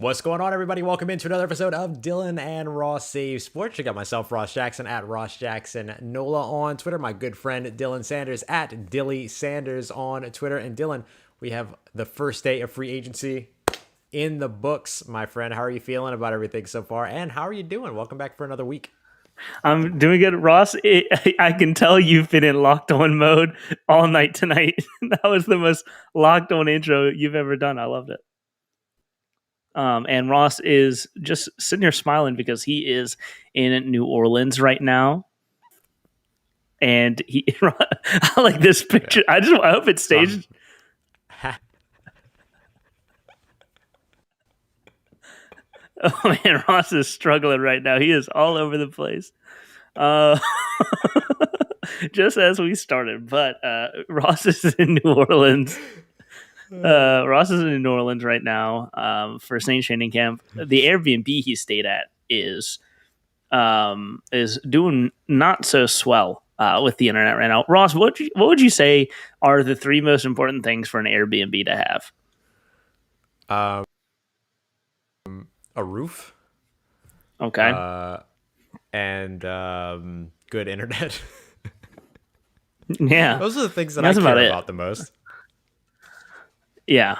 What's going on, everybody? Welcome into another episode of Dylan and Ross Save Sports. You got myself, Ross Jackson, at Ross Jackson Nola on Twitter. My good friend Dylan Sanders at Dilly Sanders on Twitter. And Dylan, we have the first day of free agency in the books, my friend. How are you feeling about everything so far? And how are you doing? Welcome back for another week. I'm doing good, Ross. I can tell you've been in locked on mode all night tonight. That was the most locked on intro you've ever done. I loved it. And Ross is just sitting here smiling because he is in New Orleans right now. And I like this picture. I hope it's staged. Oh man, Ross is struggling right now. He is all over the place. Just as we started, but Ross is in New Orleans. Ross is in New Orleans right now for Saints training camp. The Airbnb he stayed at is doing not so swell with the internet right now. Ross, what would you say are the three most important things for an Airbnb to have? A roof. Okay. And good internet. Yeah. Those are the things that I care about the most. Yeah.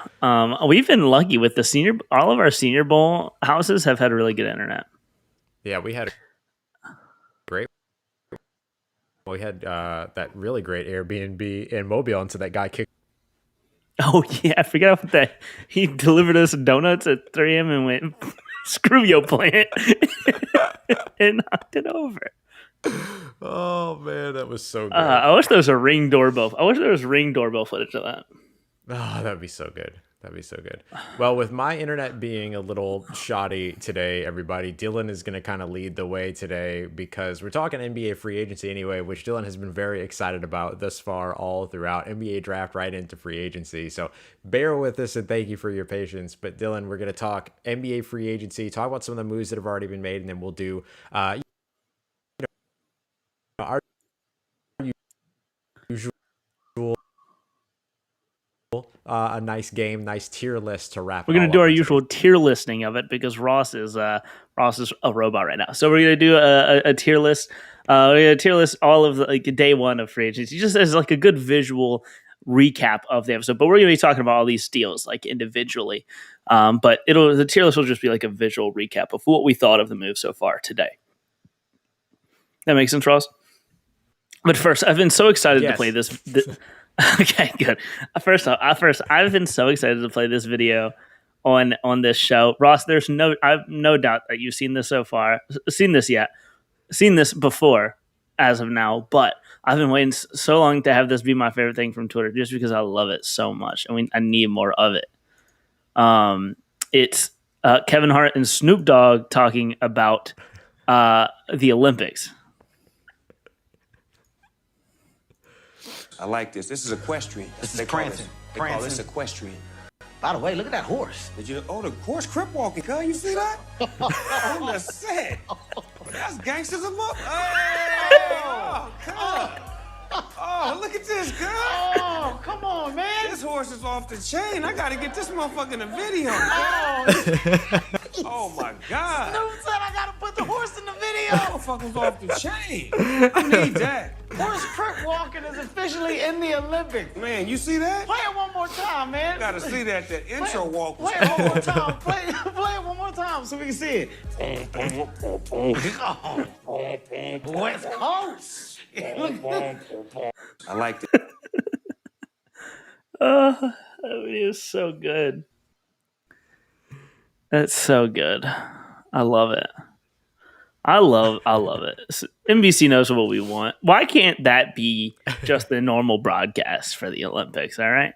We've been lucky with all of our Senior Bowl houses have had really good internet. Yeah, we had that really great Airbnb in Mobile until that guy kicked. Oh yeah, I forgot about that. He delivered us donuts at 3 a.m. and went, "Screw your plant," and knocked it over. Oh man, that was so good. I wish there was a Ring doorbell. I wish there was Ring doorbell footage of that. Oh, that'd be so good. That'd be so good. Well, with my internet being a little shoddy today, everybody, Dylan is going to kind of lead the way today because we're talking NBA free agency anyway, which Dylan has been very excited about thus far all throughout NBA draft right into free agency. So bear with us and thank you for your patience. But Dylan, we're going to talk NBA free agency, talk about some of the moves that have already been made, and then we'll do our usual a nice tier list to wrap. We're gonna do our usual tier listing of it because Ross is a robot right now. So we're gonna do a tier list. We're gonna tier list all of day one of free agency, just as like a good visual recap of the episode. But we're gonna be talking about all these deals like individually. But the tier list will just be like a visual recap of what we thought of the move so far today. That makes sense, Ross? But first, I've been so excited to play this. Okay, good. First, I've been so excited to play this video on this show, Ross. I've no doubt that you've seen this seen this before, as of now. But I've been waiting so long to have this be my favorite thing from Twitter, just because I love it so much, and I need more of it. It's Kevin Hart and Snoop Dogg talking about the Olympics. I like this. This is equequestrian. This is prancing. They call this equestrian. By the way, look at that horse. The horse crip walking, cuz. You see that? On the set. That's gangsters of up. Oh, cuz. Oh, look at this, cuz. Oh, come on, man. This horse is off the chain. I gotta get this motherfucker in the video. Oh my God. Snoop said I gotta put the horse in the video. That motherfucker's off the chain. I need that. Horse crip walking is officially in the Olympics. Man, you see that? Play it one more time, man. Gotta see that. That intro walk was Play it one more time. Play it one more time so we can see it. West Coast. I liked it. That video is so good. That's so good. I love it. I love it. NBC knows what we want. Why can't that be just the normal broadcast for the Olympics? All right,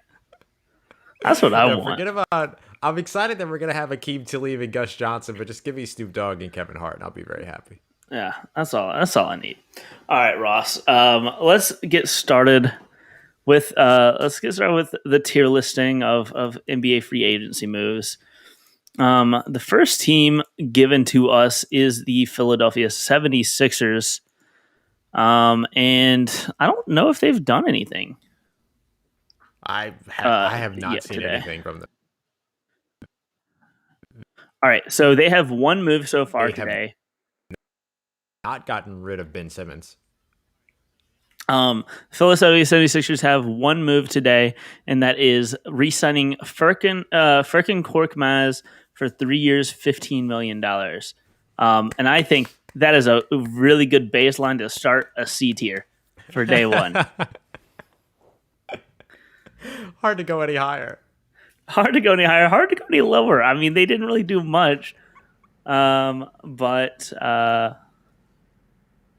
that's what I want. I'm excited that we're gonna have Akeem Tlaib and Gus Johnson, but just give me Snoop Dogg and Kevin Hart, and I'll be very happy. Yeah, that's all I need. All right, Ross. Let's get started with the tier listing of NBA free agency moves. The first team given to us is the Philadelphia 76ers. And I don't know if they've done anything. I have not seen anything from them. All right, so they have one move so far They have today. not gotten rid of Ben Simmons. Philadelphia 76ers have one move today, and that is re-signing Furkan Korkmaz for 3 years, $15 million. And I think that is a really good baseline to start a C tier for day one. Hard to go any higher. Hard to go any higher, hard to go any lower. I mean, they didn't really do much, but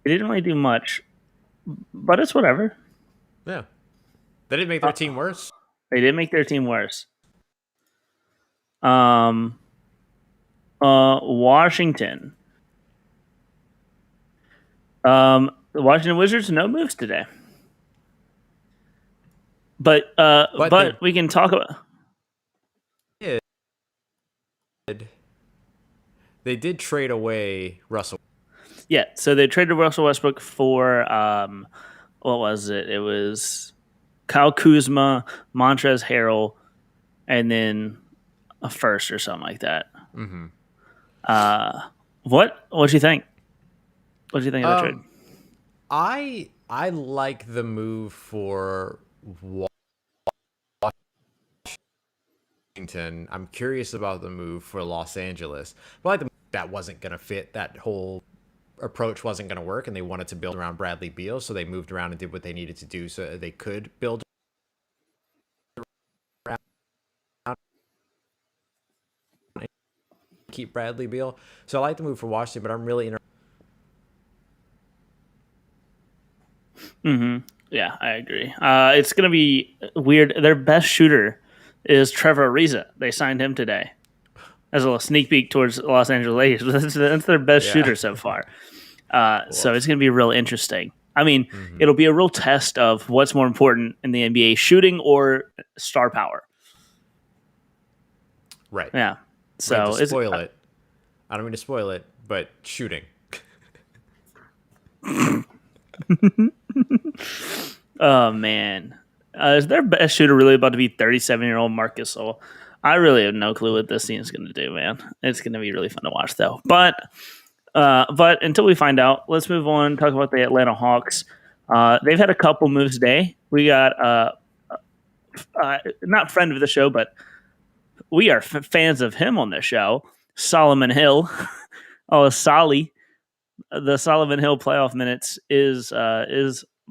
they didn't really do much. But it's whatever. Yeah. They didn't make their team worse. They did make their team worse. Washington. The Washington Wizards, no moves today. But we can talk about. They did trade away Russell. Yeah, so they traded Russell Westbrook for what was it? It was Kyle Kuzma, Montrezl Harrell, and then a first or something like that. Mm-hmm. What do you think? What do you think of that trade? I like the move for Washington. I'm curious about the move for Los Angeles. But that wasn't going to fit. That whole approach wasn't going to work, and they wanted to build around Bradley Beal, so they moved around and did what they needed to do so they could build around, keep Bradley Beal. So I like the move for Washington, but I'm really interested. Yeah, I agree. It's going to be weird. Their best shooter is Trevor Ariza. They signed him today as a little sneak peek towards Los Angeles Lakers. That's their best shooter so far. So it's going to be real interesting. I mean, it'll be a real test of what's more important in the NBA, shooting or star power. Right. Yeah. So to spoil it. I don't mean to spoil it, but shooting. Oh, man. Is their best shooter really about to be 37-year-old Marcus Gasol? I really have no clue what this team is going to do, man. It's going to be really fun to watch, though. But until we find out, let's move on and talk about the Atlanta Hawks. They've had a couple moves today. We got, not friend of the show, but we are fans of him on the show, Solomon Hill. Solly. The Solomon Hill playoff minutes is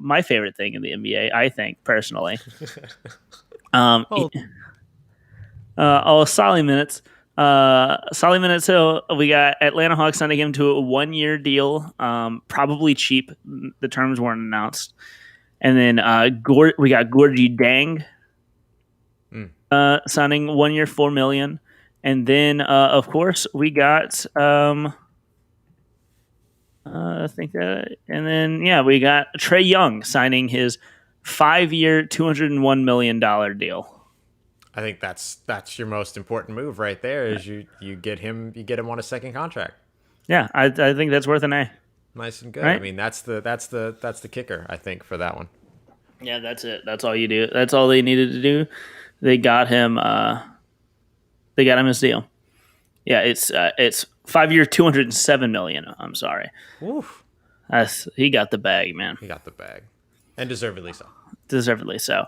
my favorite thing in the NBA, I think, personally. Solly minutes. Solly minutes. So we got Atlanta Hawks signing him to a 1-year deal, probably cheap. The terms weren't announced. And then we got Gorgie Dang signing 1 year, $4 million. And then, of course, we got I think that, and then we got Trae Young signing his 5-year, $201 million deal. I think that's your most important move right there. Is you get him on a second contract. Yeah, I think that's worth an A. Nice and good. Right? I mean, that's the kicker, I think, for that one. Yeah, that's it. That's all you do. That's all they needed to do. They got him. They got him his deal. Yeah, it's 5-year, $207 million. I'm sorry. Oof. He got the bag, man. He got the bag, and deservedly so. Deservedly so.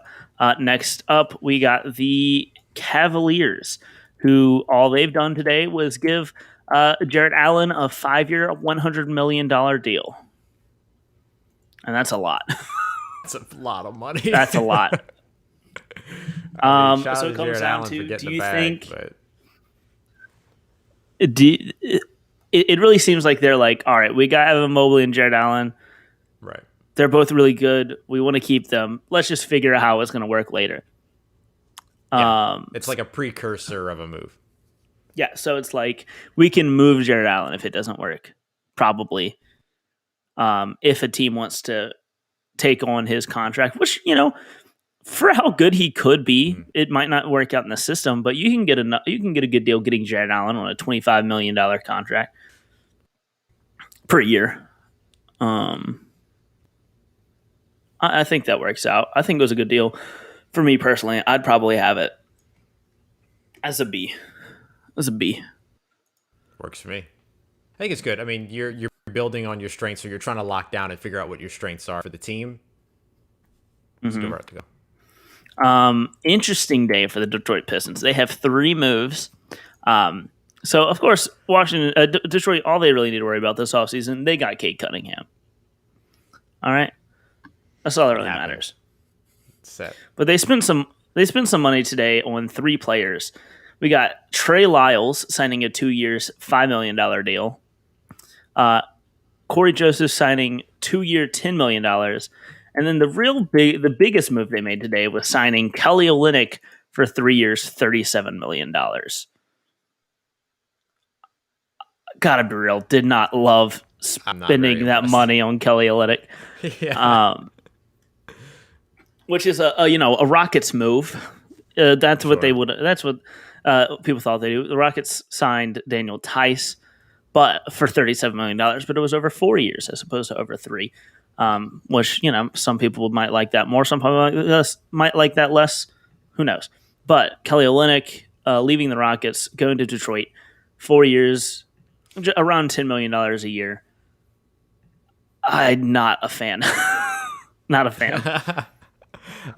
Next up, we got the Cavaliers, who all they've done today was give Jarrett Allen a 5-year, $100 million deal, and that's a lot. That's a lot of money. That's a lot. I mean, so it comes down to: do you think? It really seems like they're like, all right, we got Evan Mobley and Jarrett Allen. Right. They're both really good. We want to keep them. Let's just figure out how it's going to work later. Yeah. It's like a precursor of a move. Yeah, so it's like we can move Jarrett Allen if it doesn't work, probably. If a team wants to take on his contract, which, for how good he could be, it might not work out in the system, but you can get a good deal getting Jarrett Allen on a $25 million contract per year. I think that works out. I think it was a good deal for me personally. I'd probably have it as a B. Works for me. I think it's good. I mean, you're building on your strengths, so you're trying to lock down and figure out what your strengths are for the team. It's a good route to go. Interesting day for the Detroit Pistons. They have 3 moves. So, of course, Washington, Detroit, all they really need to worry about this offseason, they got Cade Cunningham. All right? That's all that really matters. Set. But they spent some money today on 3 players. We got Trey Lyles signing a 2 years, $5 million deal. Corey Joseph signing 2-year, $10 million. And then the biggest move they made today was signing Kelly Olynyk for 3 years, $37 million. Gotta be real, did not love spending that money on Kelly Olynyk. Yeah. Which is a Rockets move. That's what they would. That's what people thought they do. The Rockets signed Daniel Tice, but for $37 million, but it was over 4 years as opposed to over 3. Which some people might like that more. Some people might like that less. Who knows? But Kelly Olynyk leaving the Rockets, going to Detroit, 4 years, around $10 million a year. I'm not a fan. Not a fan.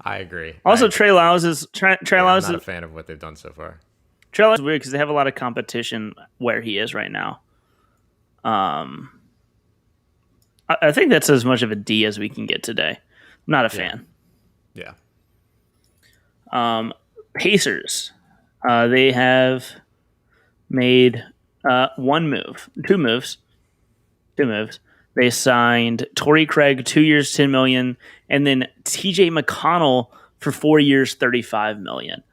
I agree. Also, Trey Lyles is I'm not a fan of what they've done so far. Trey Lyles is weird because they have a lot of competition where he is right now. I think that's as much of a D as we can get today. I'm not a fan. Yeah. Pacers. They have made two moves. They signed Torrey Craig 2 years, $10 million, and then TJ McConnell for 4 years, $35 million.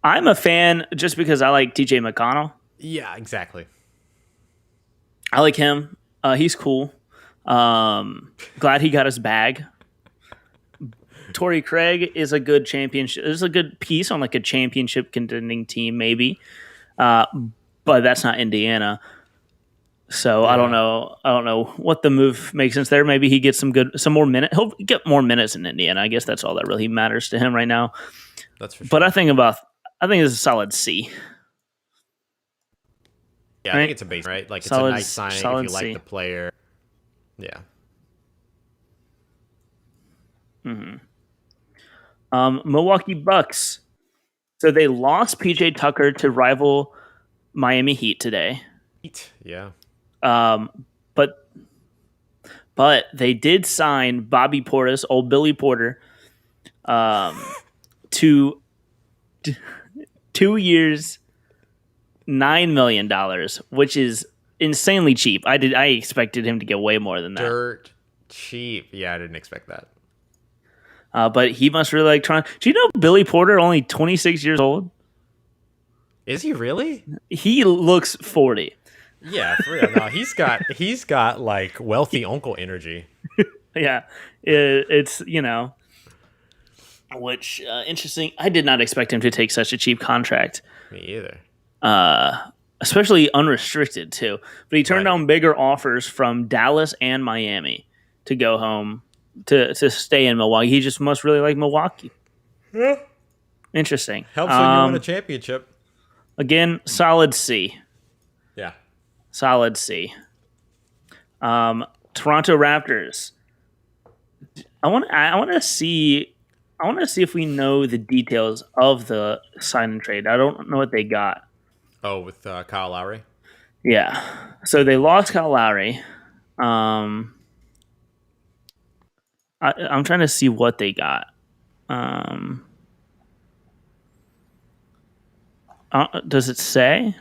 I'm a fan just because I like TJ McConnell. Yeah, exactly. I like him. He's cool. Glad he got his bag. Torrey Craig is a good championship. Is a good piece on like a championship contending team, maybe. But that's not Indiana. So yeah. I don't know what the move makes sense there. Maybe he gets some more minutes. He'll get more minutes in Indiana. I guess that's all that really matters to him right now. That's for sure. But I think it's a solid C. Yeah, right? I think it's a base, right? Like, it's a nice signing if you like the player. Yeah. Milwaukee Bucks. So they lost PJ Tucker to rival Miami Heat today. Yeah. But they did sign Bobby Portis, old Billy Porter, to 2 years, $9 million, which is insanely cheap. I expected him to get way more than that. Dirt cheap. Yeah, I didn't expect that. But he must really like trying. Do you know Billy Porter, only 26 years old? Is he really? He looks 40. Yeah, for real. No, he's got like wealthy uncle energy. Yeah, it's which interesting. I did not expect him to take such a cheap contract. Me either. Especially unrestricted too. But he turned down bigger offers from Dallas and Miami to go home to stay in Milwaukee. He just must really like Milwaukee. Yeah. Interesting. Helps when you win a championship. Again, solid C. Yeah. Solid C. Toronto Raptors. I want to see if we know the details of the sign and trade. I don't know what they got. Oh, with Kyle Lowry? Yeah. So they lost Kyle Lowry. I'm trying to see what they got. Does it say?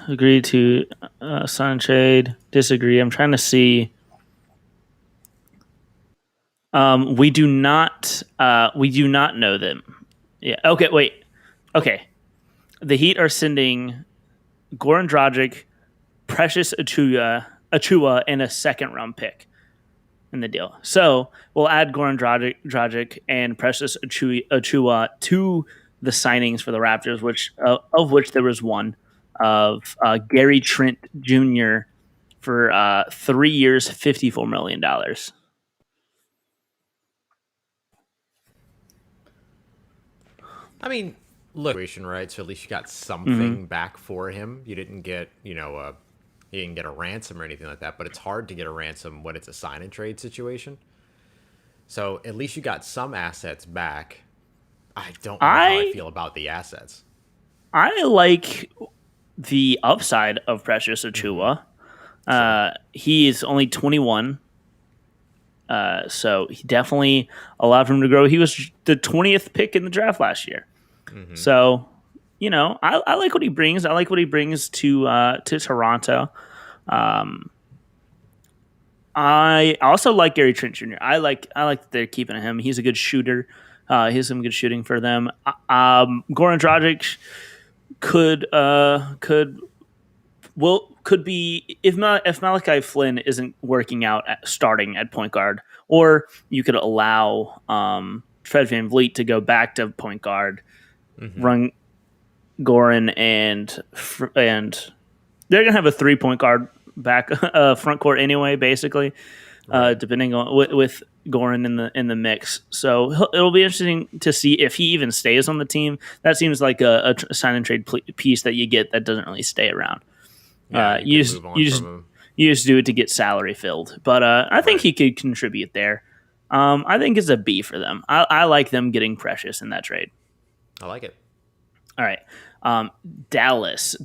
Agree to sign trade. Disagree. I'm trying to see. We do not know them. Yeah. Okay. Wait. Okay. The Heat are sending Goran Dragic, Precious Achua, and a second-round pick in the deal. So we'll add Goran Dragic and Precious Achua to the signings for the Raptors, of which there was one of Gary Trent Jr. for 3 years, $54 million. I mean, look, right? So at least you got something back for him. You didn't get, you didn't get a ransom or anything like that. But it's hard to get a ransom when it's a sign and trade situation. So at least you got some assets back. I don't know how I feel about the assets. I like the upside of Precious Achiuwa. He is only 21. So he definitely allowed him to grow. He was the 20th pick in the draft last year. So, I like what he brings. I like what he brings to Toronto. I also like Gary Trent Jr. I like that they're keeping him. He's a good shooter. He has some good shooting for them. Goran Dragic could be if Malachi Flynn isn't working out starting at point guard, or you could allow Fred VanVleet to go back to point guard, run Goran and they're gonna have a 3-point guard back front court anyway, basically, depending on with Goran in the mix. So it'll be interesting to see if he even stays on the team. That seems like a sign and trade piece that you get that doesn't really stay around. Yeah, you just do it to get salary filled. But I think he could contribute there. I think it's a B for them. I like them getting Precious in that trade. I like it. All right. Dallas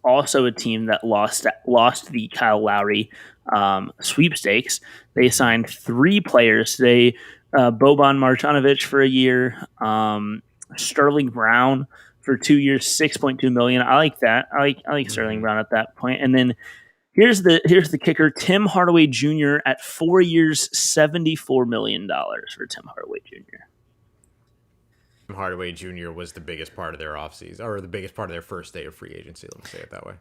also a team that lost the Kyle Lowry sweepstakes. They signed 3 players. They Boban Marjanovic for a year, Sterling Brown for 2 years, $6.2 million. I like that. I like Sterling Brown at that point. And then here's the kicker: Tim Hardaway Jr. at 4 years, $74 million for Tim Hardaway Jr. Hardaway Jr. was the biggest part of their offseason, or the biggest part of their first day of free agency. Let me say it that way.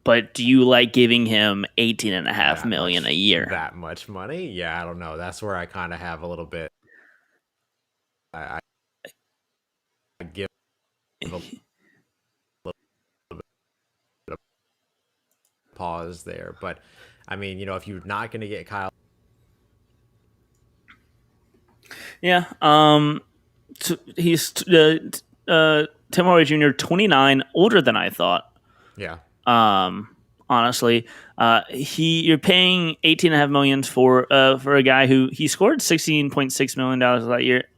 But do you like giving him $18.5 million a year? That much money? Yeah, I don't know. That's where I kind of have a little bit. I give a little bit of pause there, but I mean, if you're not going to get Kyle, yeah. He's Tim Hardaway Jr., 29, older than I thought. Yeah. Honestly, you're paying $18.5 million for a guy who he scored $16.6 million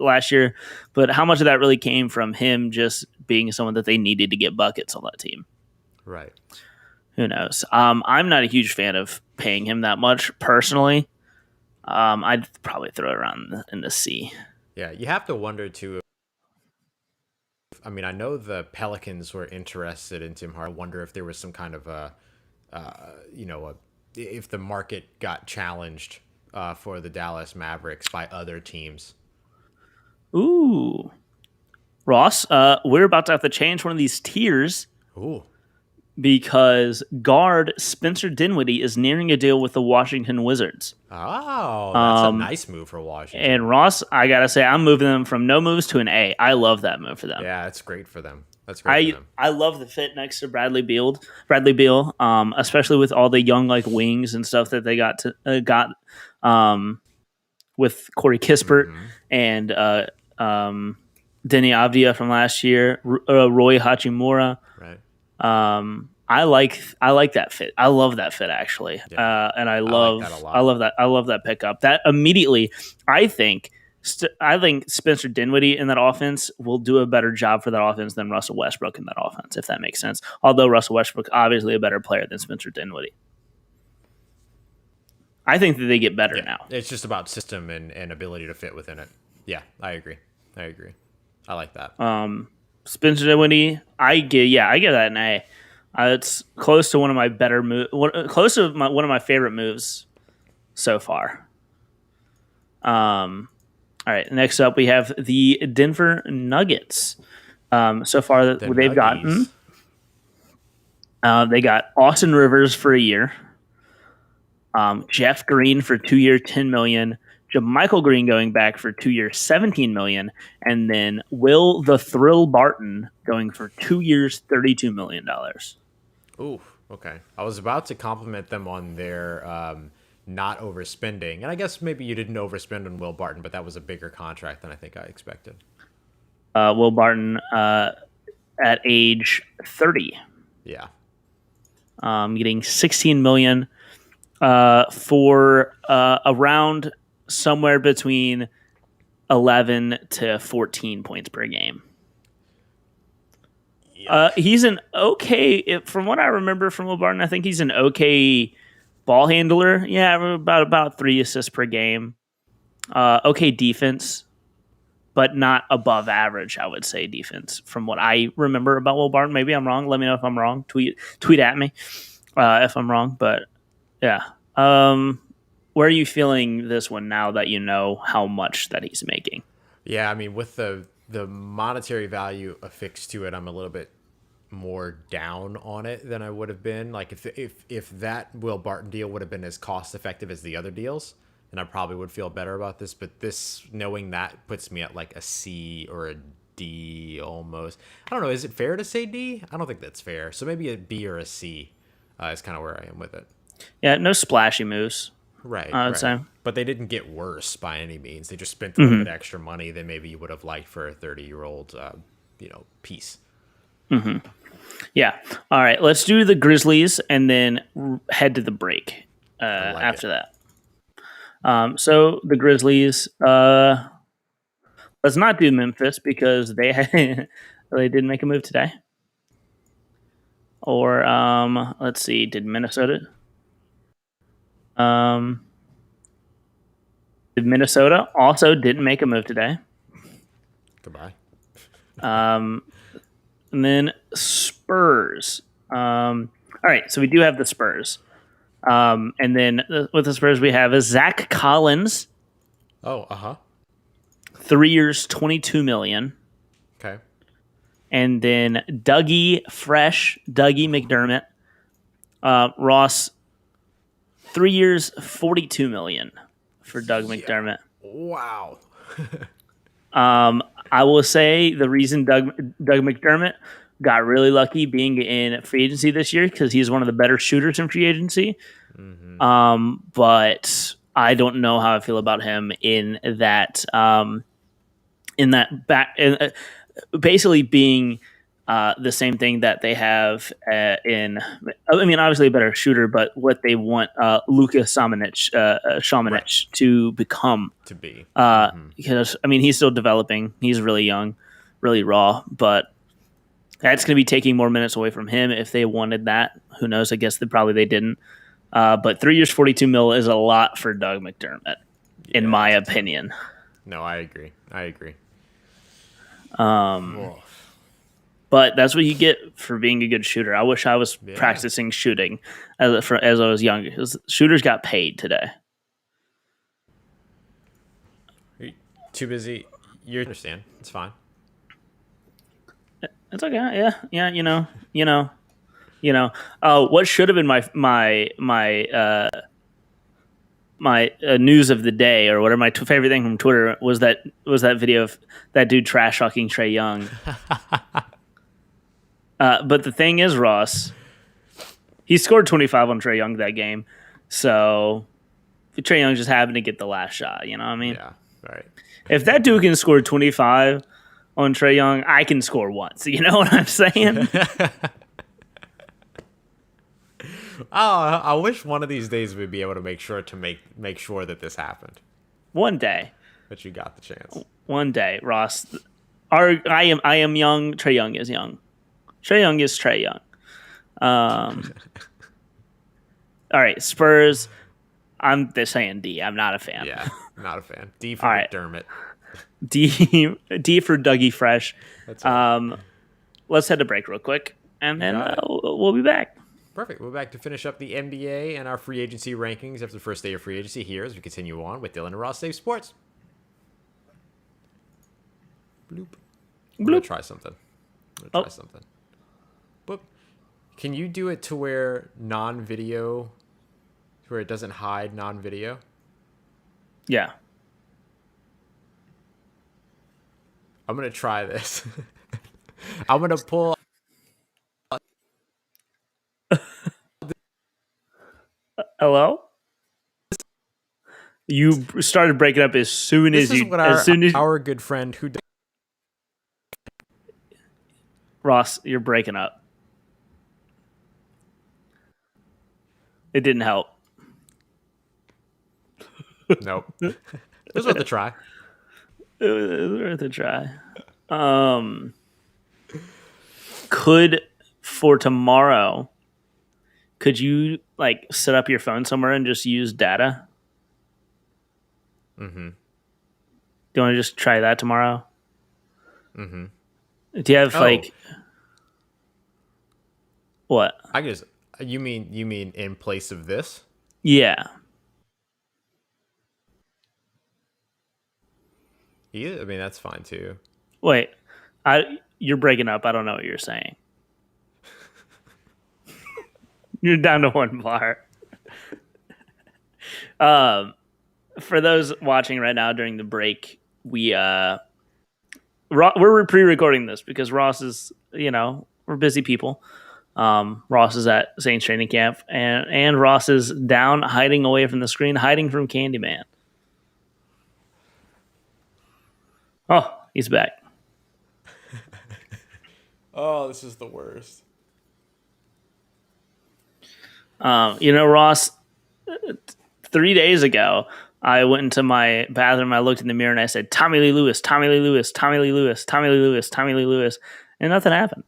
last year, but how much of that really came from him just being someone that they needed to get buckets on that team? Right. Who knows? I'm not a huge fan of paying him that much personally. I'd probably throw it around in the C. Yeah, you have to wonder too. I mean, I know the Pelicans were interested in Tim Hardaway. I wonder if there was some kind of if the market got challenged for the Dallas Mavericks by other teams. Ooh, Ross, we're about to have to change one of these tiers. Ooh. Because guard Spencer Dinwiddie is nearing a deal with the Washington Wizards. Oh, that's a nice move for Washington. And Ross, I gotta say, I'm moving them from no moves to an A. I love that move for them. Yeah, that's great for them. That's great for them. I love the fit next to Bradley Beal, especially with all the young wings and stuff that they got with Corey Kispert and Denny Avdia from last year, Roy Hachimura. Right. I like that fit. I love that fit actually. Yeah. And I love that pickup. That immediately, I think Spencer Dinwiddie in that offense will do a better job for that offense than Russell Westbrook in that offense, if that makes sense. Although Russell Westbrook obviously a better player than Spencer Dinwiddie. I think that they get better now. It's just about system and ability to fit within it. Yeah, I agree. I like that. Spencer Dinwiddie, I give that an A. It's close to one of my better close to one of my favorite moves so far. All right, next up we have the Denver Nuggets. So far they've gotten they got Austin Rivers for a year, Jeff Green for 2 year, $10 million. JaMychal Green going back for 2 years, $17 million, and then Will the Thrill Barton going for 2 years, $32 million. Ooh, Okay. I was about to compliment them on their not overspending. And I guess maybe you didn't overspend on Will Barton, but that was a bigger contract than I think I expected. Will Barton at age 30, Yeah. getting 16 million for around somewhere between 11 to 14 points per game. He's an okay, from what I remember from Will Barton, I think he's an okay ball handler. Yeah, about 3 assists per game. Okay defense, but not above average, I would say, defense from what I remember about Will Barton. Maybe I'm wrong. Let me know if I'm wrong. Tweet at me if I'm wrong. But yeah, where are you feeling this one now that you know how much that he's making? Yeah, I mean, with the monetary value affixed to it, I'm a little bit more down on it than I would have been. Like if that Will Barton deal would have been as cost effective as the other deals, then I probably would feel better about this. But this, knowing that, puts me at like a C or a D almost. I don't know. Is it fair to say D? I don't think that's fair. So maybe a B or a C is kind of where I am with it. Yeah, no splashy moves. Right. I would say. But they didn't get worse by any means. They just spent a little bit extra money than maybe you would have liked for a 30-year-old, piece. Yeah. All right. Let's do the Grizzlies and then head to the break after that. So the Grizzlies. Let's not do Memphis because they they didn't make a move today. Or let's see. Did Minnesota? Did Minnesota also didn't make a move today? Goodbye. And then Spurs. All right, so we do have the Spurs. And then with the Spurs, we have Zach Collins. Oh, 3 years, $22 million. Okay. And then Dougie McDermott. Ross, 3 years, $42 million for Doug McDermott. Wow. I will say the reason Doug McDermott got really lucky being in free agency this year because he's one of the better shooters in free agency. But I don't know how I feel about him in that basically being the same thing that they have obviously a better shooter, but what they want Luka Šamanić to become. To be. Because, he's still developing. He's really young, really raw, but that's going to be taking more minutes away from him if they wanted that. Who knows? I guess they didn't. But 3 years, $42 million is a lot for Doug McDermott, in my opinion. No, I agree. But that's what you get for being a good shooter. I wish I was practicing shooting as I was younger. Shooters got paid today. You're too busy. You understand. It's fine. It's okay. Yeah. What should have been my news of the day or whatever, my favorite thing from Twitter was that video of that dude trash talking Trae Young. But the thing is, Ross, he scored 25 on Trae Young that game. So Trae Young just happened to get the last shot. You know what I mean? Yeah, right. If that dude can score 25 on Trae Young, I can score once. You know what I'm saying? I wish one of these days we'd be able to make sure that this happened. One day. But you got the chance. One day, Ross. I am young. Trae Young is young. Trae Young is Trae Young. All right, Spurs. I'm saying D. I'm not a fan. Yeah, not a fan. D for McDermott. D for Dougie Fresh. That's right. Let's head to break real quick, and then we'll be back. Perfect. We're back to finish up the NBA and our free agency rankings after the first day of free agency here as we continue on with Dylan and Ross Save Sports. Bloop. I'm going to try something. Boop. Can you do it to where it doesn't hide non-video? Yeah. I'm going to try this. I'm going to pull Hello? You started breaking up as soon This as is you. what As soon as our good friend who. Ross, you're breaking up. It didn't help. Nope. It was worth a try. It was worth a try. Could for tomorrow, could you like set up your phone somewhere and just use data? Mm-hmm. Do you want to just try that tomorrow? Mm-hmm. Do you have Oh. like what? I guess you mean in place of this? Yeah. Yeah, I mean that's fine too. Wait. You're breaking up. I don't know what you're saying. You're down to one bar. For those watching right now during the break, we're pre-recording this because Ross is, we're busy people. Ross is at Saints training camp, and Ross is down, hiding away from the screen, hiding from Candyman. Oh, he's back. Oh, this is the worst. Ross, 3 days ago, I went into my bathroom, I looked in the mirror, and I said, Tommy Lee Lewis, Tommy Lee Lewis, Tommy Lee Lewis, Tommy Lee Lewis, Tommy Lee Lewis, and nothing happened.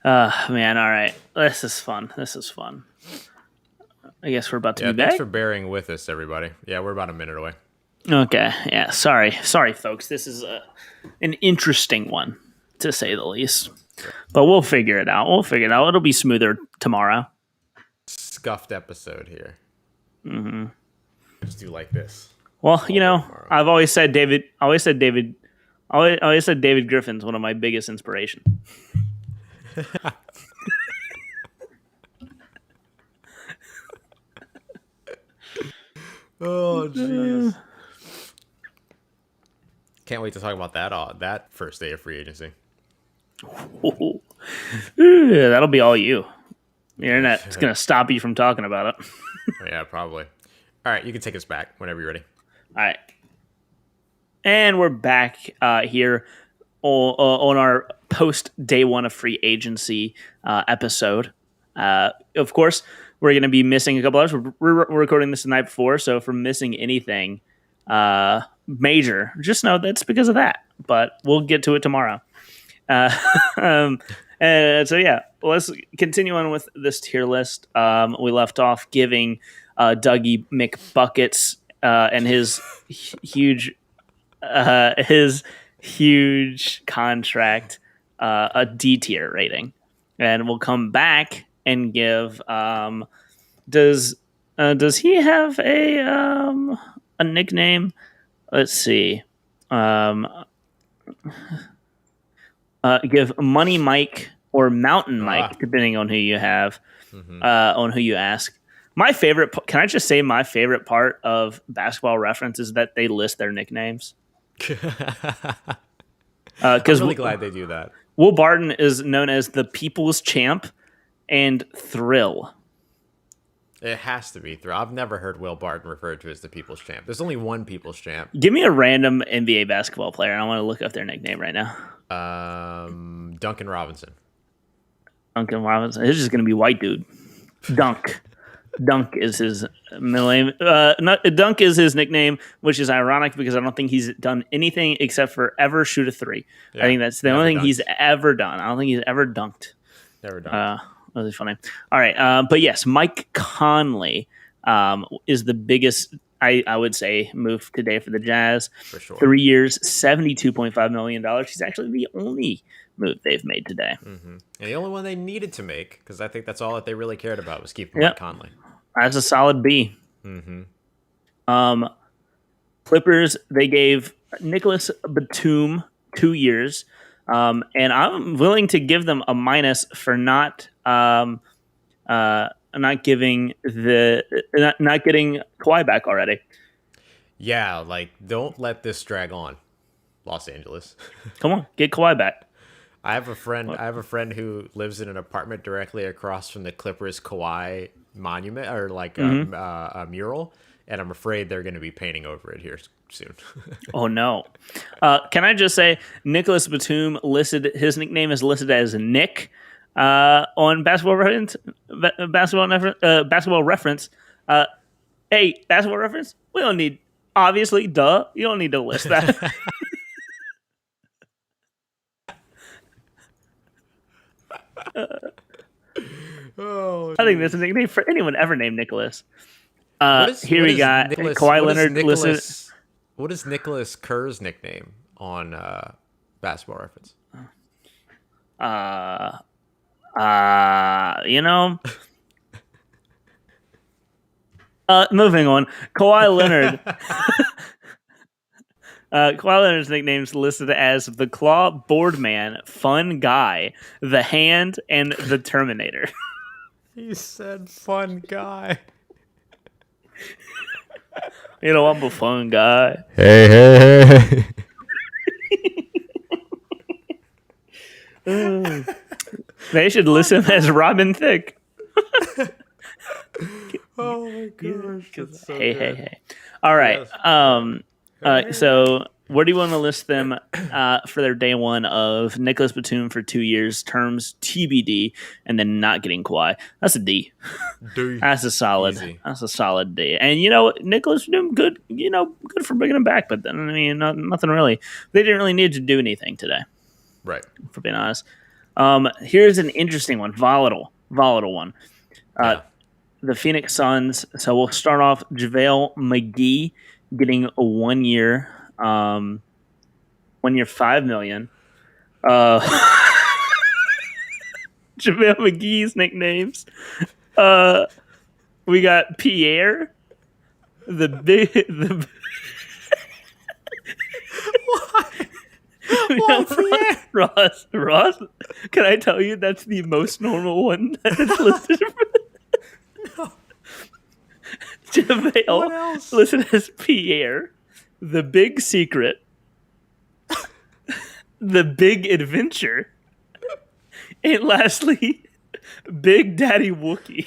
Man, all right. This is fun. I guess we're about to be back. Thanks for bearing with us, everybody. Yeah, we're about a minute away. Okay, yeah, sorry, folks. This is an interesting one, to say the least. But we'll figure it out. It'll be smoother tomorrow. Scuffed episode here. Mm-hmm. Just do like this. Well, I've always said David Griffin's one of my biggest inspirations. Oh, jeez. Can't wait to talk about that first day of free agency. Yeah, that'll be all you. The internet is going to stop you from talking about it. Yeah, probably. All right, you can take us back whenever you're ready. All right. And we're back here on our post day one of free agency episode. Of course, we're going to be missing a couple hours. We're recording this the night before, so if we're missing anything major, just know that's because of that. But we'll get to it tomorrow. And so, yeah, let's continue on with this tier list. We left off giving Dougie McBuckets and his huge contract a D tier rating, and we'll come back and give. Does he have a nickname? Let's see. Give Money Mike or Mountain Mike, depending on who you have, on who you ask. My favorite. Can I just say my favorite part of Basketball Reference is that they list their nicknames. I'm really glad they do that. Will Barton is known as the People's Champ and Thrill. It has to be Thrill. I've never heard Will Barton referred to as the People's Champ. There's only one People's Champ. Give me a random NBA basketball player. I want to look up their nickname right now. Duncan Robinson. Duncan Robinson. It's just going to be white dude. Dunk. Dunk is his middle name. Dunk is his nickname, which is ironic because I don't think he's done anything except for ever shoot a three. Yeah, I think that's the only thing he's ever done. I don't think he's ever dunked. Never dunked. Really funny. All right. But yes, Mike Conley is the biggest, I would say, move today for the Jazz. For sure. 3 years, $72.5 million. He's actually the only move they've made today. Mm-hmm. And the only one they needed to make, because I think that's all that they really cared about, was keeping Mike Conley. That's a solid B. Mm-hmm. Clippers, they gave Nicholas Batum 2 years. And I'm willing to give them a minus for not getting Kawhi back already. Yeah, don't let this drag on. Los Angeles. Come on, get Kawhi back. I have a friend who lives in an apartment directly across from the Clippers Kawhi monument, or like a mural, and I'm afraid they're going to be painting over it here soon. Oh no! Can I just say, Nicholas Batum his nickname is listed as Nick on Basketball Reference. Basketball Reference. Hey, Basketball Reference. We don't need, obviously, duh. You don't need to list that. I think that's a nickname for anyone ever named Nicholas. Here we got Kawhi Leonard listed. What is Nicholas Kerr's nickname on Basketball Reference? Moving on. Kawhi Leonard. Kawhi Leonard's nickname's listed as the Claw, Boardman, Fun Guy, the Hand, and the Terminator. He said fun guy. I'm a fun guy. Hey. They should list him as Robin Thicke. Oh my gosh. That's so Hey, good. hey, hey. All right. Yes. So where do you want to list them for their day one of Nicholas Batum for 2 years, terms TBD, and then not getting Kawhi? That's a D. That's a solid. Easy. That's a solid D. And Nicholas Batum, good. Good for bringing him back. But then nothing really. They didn't really need to do anything today, Right. for being honest. Here's an interesting one, volatile one. Yeah. The Phoenix Suns. So we'll start off JaVale McGee getting a 1 year, 1 year, $5 million. JaVale McGee's nicknames. We got Pierre, the big, the. Why Pierre? Ross, can I tell you that's the most normal one that's listed? What JaVale else? listed as Pierre, the Big Secret, the Big Adventure, and lastly, Big Daddy Wookie.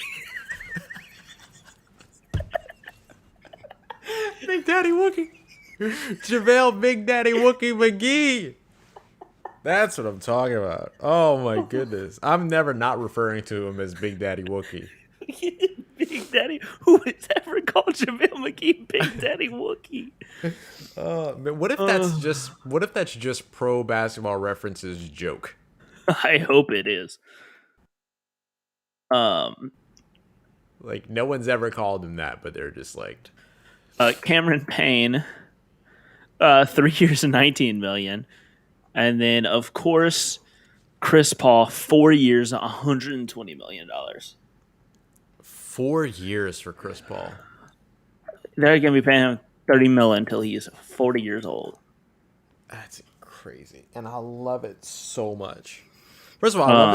Big Daddy Wookie. JaVale Big Daddy Wookie McGee. That's what I'm talking about. Oh my goodness. I'm never not referring to him as Big Daddy Wookie. Big Daddy. Who has ever called JaVale McGee Big Daddy Wookie? Man, what if that's just Pro Basketball Reference's joke? I hope it is. Like no one's ever called him that, but they're just like Cameron Payne, 3 years and $19 million. And then, of course, Chris Paul, 4 years, $120 million. 4 years for Chris Paul. They're going to be paying him $30 million until he's 40 years old. That's crazy, and I love it so much. First of all, I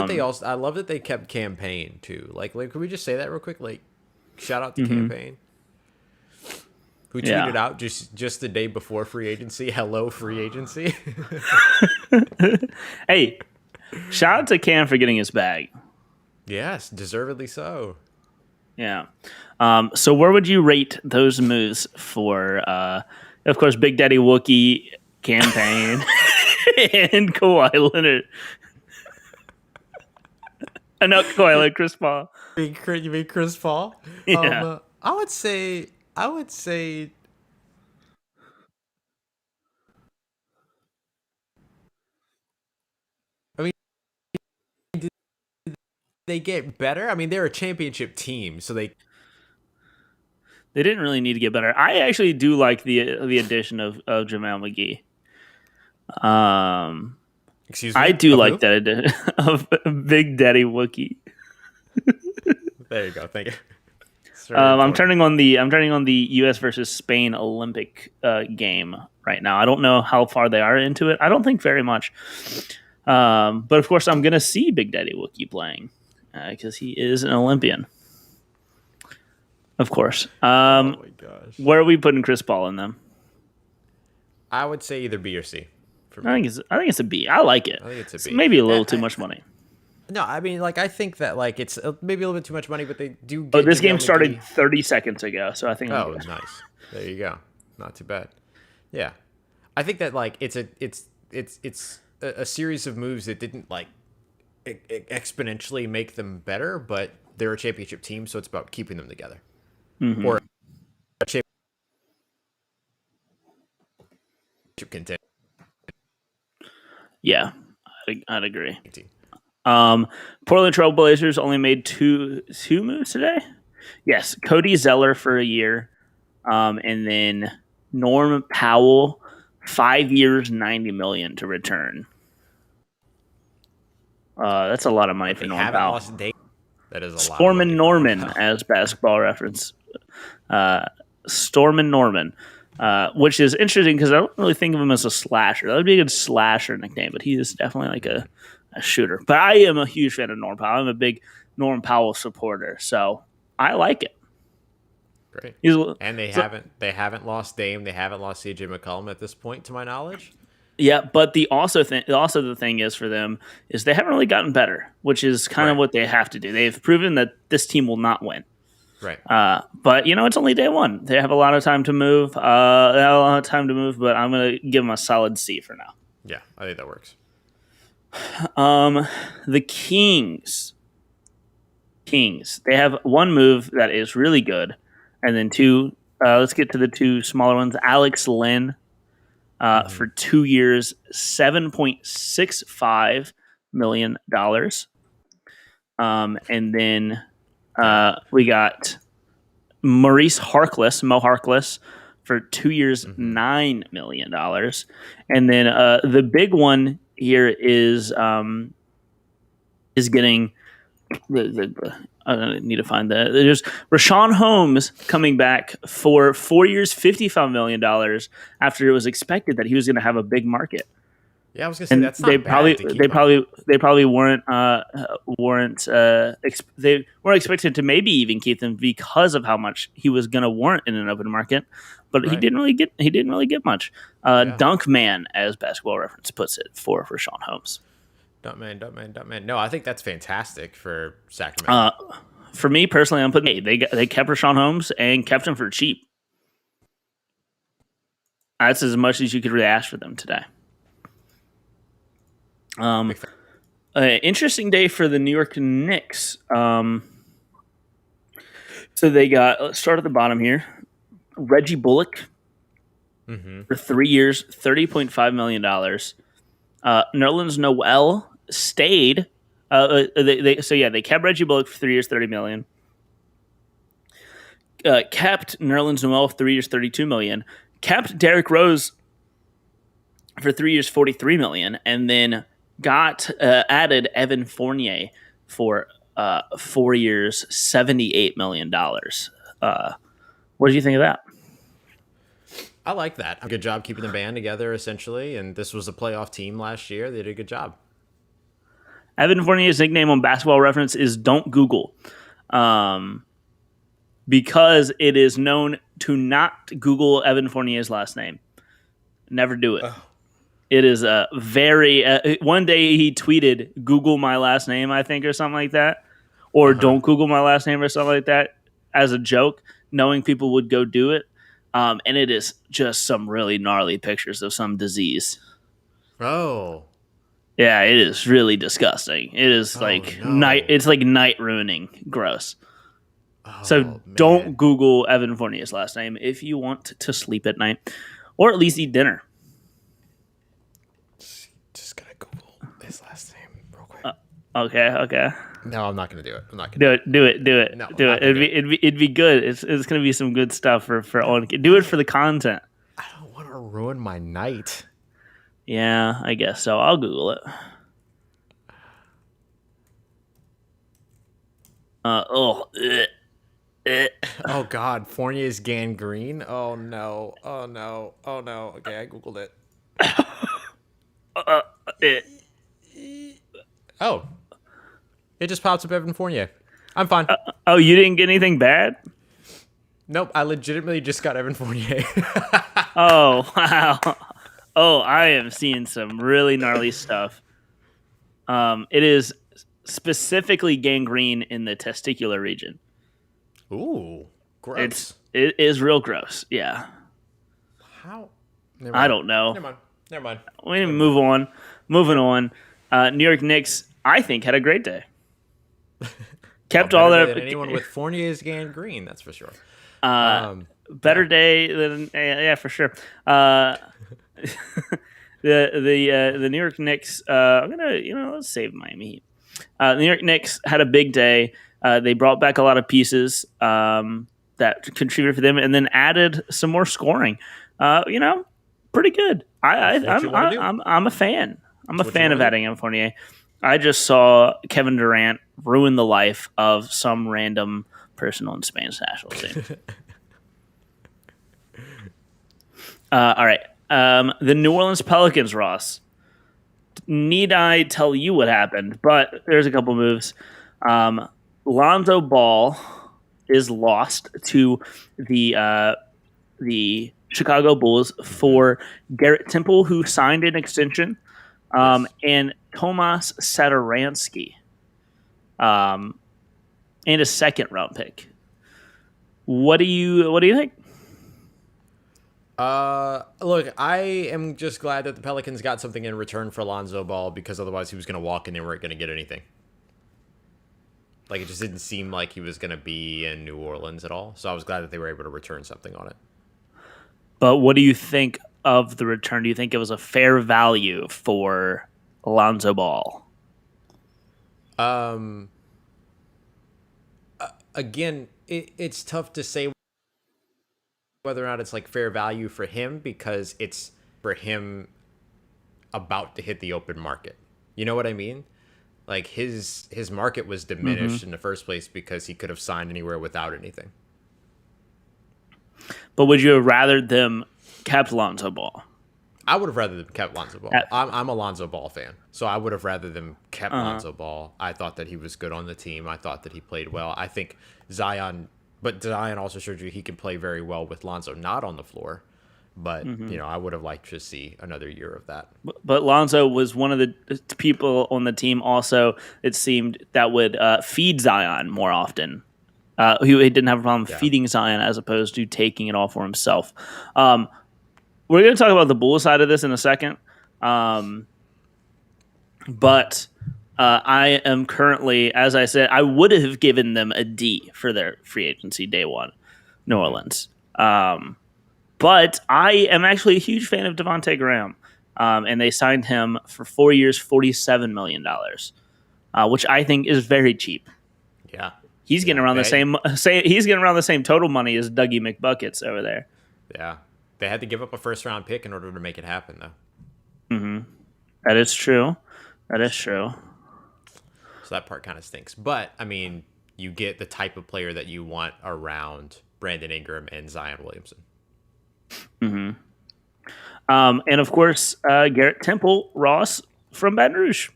love that they kept Campaign too. Like, could we just say that real quick? Like, shout out to Campaign, who tweeted out just the day before free agency. Hello, free agency. Hey, shout out to Cam for getting his bag. Yes, deservedly so. Yeah. So where would you rate those moves for, of course, Big Daddy Wookie, Campaign, and Kawhi Leonard? No, Kawhi Leonard, Chris Paul. You mean Chris Paul? Yeah. I would say. I mean, did they get better? I mean, they're a championship team, so they didn't really need to get better. I actually do like the addition of JaVale McGee. Excuse me. I do of like who? that addition of Big Daddy Wookie. There you go. Thank you. I'm turning on the U.S. versus Spain Olympic game right now. I don't know how far they are into it. I don't think very much. But of course, I'm gonna see Big Daddy Wookie playing because he is an Olympian. Of course. Oh my gosh. Where are we putting Chris Paul in them? I would say either B or C. for me. I think it's a B. I like it. I think it's a B. Maybe a little too much money. No, I mean, like, I think that, like, it's maybe a little bit too much money, but they do get... Oh, this game started 30 seconds ago, so I think... Oh, nice. There you go. Not too bad. Yeah. I think that, like, it's a series of moves that didn't, like, exponentially make them better, but they're a championship team, so it's about keeping them together. Mm-hmm. Or a championship contender. Yeah, I'd agree. Team. Portland Trail Blazers only made two moves today. Yes, Cody Zeller for a year, and then Norm Powell, 5 years, $90 million to return. That's a lot of money for Norm Powell. That is a lot. Stormin' Norman, as Basketball Reference. Stormin' Norman, which is interesting because I don't really think of him as a slasher. That would be a good slasher nickname, but he is definitely like a shooter. But I am a huge fan of Norm Powell. I'm a big Norm Powell supporter, so I like it. Great. And they haven't lost Dame. They haven't lost CJ McCollum at this point, to my knowledge. Yeah, but the thing is for them is they haven't really gotten better, which is kind of what they have to do. They've proven that this team will not win. Right. But it's only day one. They have a lot of time to move. But I'm going to give them a solid C for now. Yeah, I think that works. The Kings. They have one move that is really good, and then two. Let's get to the two smaller ones. Alex Len, for 2 years, $7.65 million. And then we got Maurice Harkless, Mo Harkless, for 2 years, $9 million. And then the big one here is getting I need to find that. There's Rashawn Holmes coming back for 4 years, $55 million after it was expected that he was going to have a big market. Yeah, I was going to say that's not they probably weren't expected to maybe even keep them because of how much he was going to warrant in an open market, but he didn't really get much. Dunk man, as Basketball Reference puts it, for Rashawn Holmes. Dunk man. No, I think that's fantastic for Sacramento. For me personally, I'm putting they kept Rashawn Holmes and kept him for cheap. That's as much as you could really ask for them today. Interesting day for the New York Knicks. So they got, let's start at the bottom here. Reggie Bullock for 3 years, $30.5 million. Nerlens Noel stayed. They kept Reggie Bullock for 3 years, $30 million. Kept Nerlens Noel for 3 years, $32 million. Kept Derrick Rose for 3 years, $43 million, and then added Evan Fournier for 4 years, $78 million. What do you think of that? I like that. Good job keeping the band together, essentially, and this was a playoff team last year. They did a good job. Evan Fournier's nickname on Basketball Reference is Don't Google, because it is known to not Google Evan Fournier's last name. Never do it. Oh. It is a very... one day he tweeted, Google my last name, I think, or something like that. Or don't Google my last name or something like that as a joke, knowing people would go do it. And it is just some really gnarly pictures of some disease. Oh. Yeah, it is really disgusting. It is it's like night ruining. Gross. Oh, so don't Google Evan Fournier's last name if you want to sleep at night, or at least eat dinner. Just gonna Google his last name real quick. Okay. No, I'm not gonna do it. I'm not gonna do it. No, do it. It'd be good. It's gonna be some good stuff for all. Do it for the content. I don't want to ruin my night. Yeah, I guess so. I'll Google it. Oh God, Fournier's gangrene. Oh no. Okay, I Googled it. Oh, it just pops up Evan Fournier. I'm fine. You didn't get anything bad? Nope, I legitimately just got Evan Fournier. Oh wow. Oh, I am seeing some really gnarly stuff. It is specifically gangrene in the testicular region. Ooh, gross. It is real gross. Yeah. How? I don't know. Never mind. We need to move on. Moving on. New York Knicks, I think, had a great day. Kept all Better their than anyone with Fournier's gangrene, that's for sure. better day than for sure. The New York Knicks. I'm gonna let's save Miami Heat. The New York Knicks had a big day. They brought back a lot of pieces that contributed for them, and then added some more scoring. Pretty good. I'm a fan. I'm a fan of adding Fournier. I just saw Kevin Durant ruin the life of some random person on Spain's national team. All right. The New Orleans Pelicans, Ross. Need I tell you what happened? But there's a couple moves. Lonzo Ball is lost to the Chicago Bulls for Garrett Temple, who signed an extension, and Tomas Satoransky, and a second round pick. What do you think? Look, I am just glad that the Pelicans got something in return for Lonzo Ball, because otherwise he was going to walk and they weren't going to get anything. Like, it just didn't seem like he was going to be in New Orleans at all. So I was glad that they were able to return something on it. But what do you think of the return? Do you think it was a fair value for Lonzo Ball? Again, it's tough to say whether or not it's like fair value for him, because it's for him about to hit the open market. You know what I mean? Like, his market was diminished in the first place because he could have signed anywhere without anything. But would you have rather them kept Lonzo Ball? I would have rather them kept Lonzo Ball. I'm a Lonzo Ball fan, so I would have rather them kept Lonzo Ball. I thought that he was good on the team. I thought that he played well. I think Zion also showed you he can play very well with Lonzo not on the floor. But, I would have liked to see another year of that. But Lonzo was one of the people on the team also, it seemed, that would feed Zion more often. He didn't have a problem feeding Zion as opposed to taking it all for himself. We're going to talk about the Bulls side of this in a second. But I am currently, as I said, I would have given them a D for their free agency day one, New Orleans. But I am actually a huge fan of Devontae Graham, and they signed him for 4 years, $47 million, which I think is very cheap. Yeah, he's getting around the same. He's getting around the same total money as Dougie McBuckets over there. Yeah, they had to give up a first round pick in order to make it happen, though. That is true. That is true. So that part kind of stinks. But I mean, you get the type of player that you want around Brandon Ingram and Zion Williamson. And of course, Garrett Temple, Ross from Baton Rouge.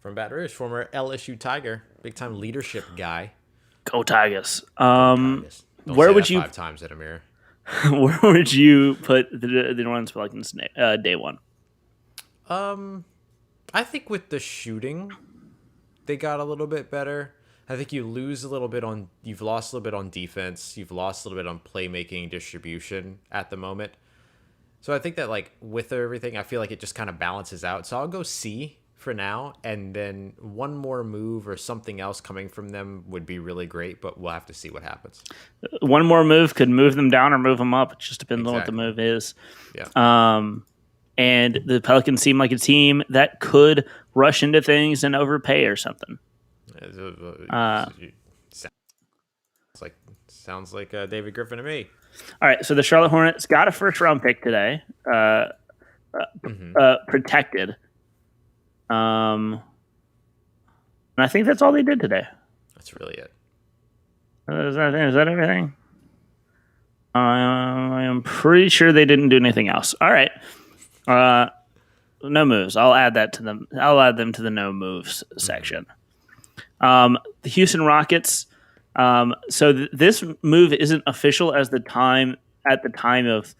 From Baton Rouge, former LSU Tiger, big time leadership guy. Go Tigers. Don't where say would that you 5 times in a mirror? Where would you put the New Orleans Pelicans day one? I think with the shooting, they got a little bit better. I think you've lost a little bit on defense. You've lost a little bit on playmaking, distribution at the moment. So I think that, like, with everything, I feel like it just kind of balances out. So I'll go C for now, and then one more move or something else coming from them would be really great, but we'll have to see what happens. One more move could move them down or move them up. It just depends on what the move is. Yeah. And the Pelicans seem like a team that could rush into things and overpay or something. Sounds like David Griffin to me. All right, so the Charlotte Hornets got a first round pick today, protected. And I think that's all they did today. That's really it. Is that everything? I am pretty sure they didn't do anything else. All right. No moves. I'll add them to the no moves section. The Houston Rockets. So this move isn't official at the time of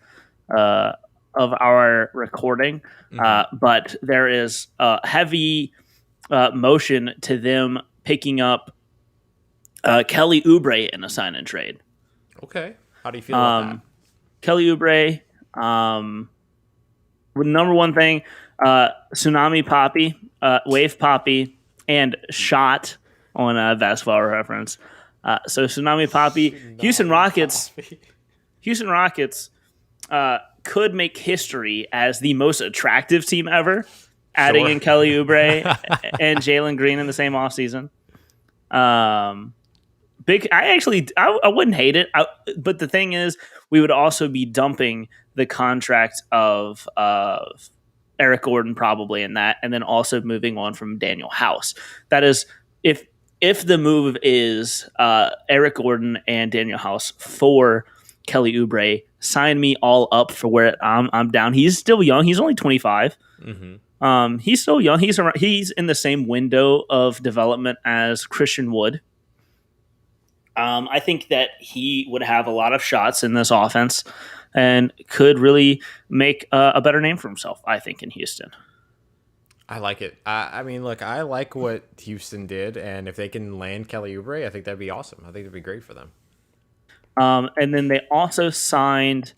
of our recording, but there is heavy motion to them picking up Kelly Oubre in a sign and trade. Okay. How do you feel about that? Kelly Oubre, number one thing, Tsunami Poppy, Wave Poppy, and Shot on Basketball Reference. So Tsunami Poppy, Houston Rockets could make history as the most attractive team ever, adding in Kelly Oubre and Jalen Green in the same offseason. I wouldn't hate it, but the thing is, we would also be dumping the contract of Eric Gordon probably in that, and then also moving on from Daniel House. That is, if the move is Eric Gordon and Daniel House for Kelly Oubre, sign me all up for where I'm down. He's still young. He's only 25. Mm-hmm. He's still young. He's in the same window of development as Christian Wood. I think that he would have a lot of shots in this offense and could really make a better name for himself, I think, in Houston. I like it. I mean, look, I like what Houston did, and if they can land Kelly Oubre, I think that'd be awesome. I think it'd be great for them. And then they also signed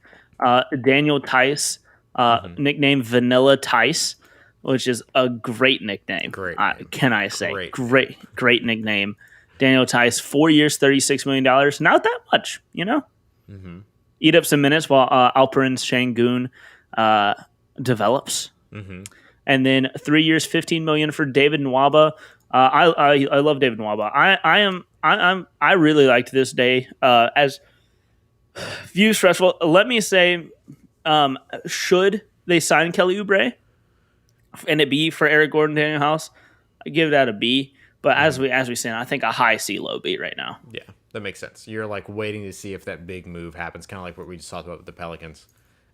Daniel Tice, nicknamed Vanilla Tice, which is a great nickname. Great. Can I say? Great nickname. Daniel Tice, 4 years, $36 million. Not that much, you know? Mm-hmm. Eat up some minutes while Alperen Şengün develops. Mm-hmm. And then 3 years, $15 million for David Nwaba. I love David Nwaba. I really liked this day as views stressful. Let me say, should they sign Kelly Oubre and it be for Eric Gordon, Daniel House? I give that a B. But as we said, I think a high C, low B right now. Yeah, that makes sense. You're like waiting to see if that big move happens, kind of like what we just talked about with the Pelicans.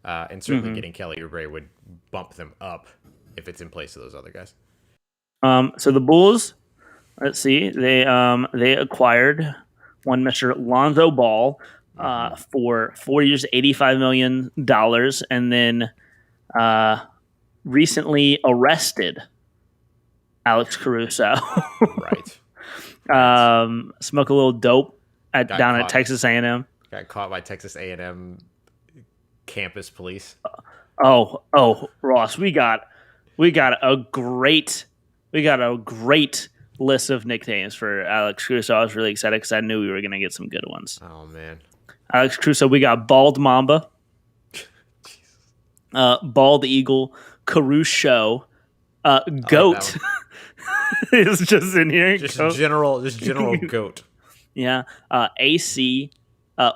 And certainly getting Kelly Oubre would bump them up if it's in place of those other guys. So the Bulls, let's see, they acquired one Mr. Lonzo Ball for 4 years, $85 million, and then recently arrested Alex Caruso. Right. Smoke a little dope down at Texas A&M. Got caught by Texas A&M campus police. Oh, Ross, we got a great list of nicknames for Alex Caruso. I was really excited because I knew we were going to get some good ones. Oh man, Alex Caruso, we got Bald Mamba, Bald Eagle, Caruso, Goat. Is just in here. Just general goat. Yeah. AC,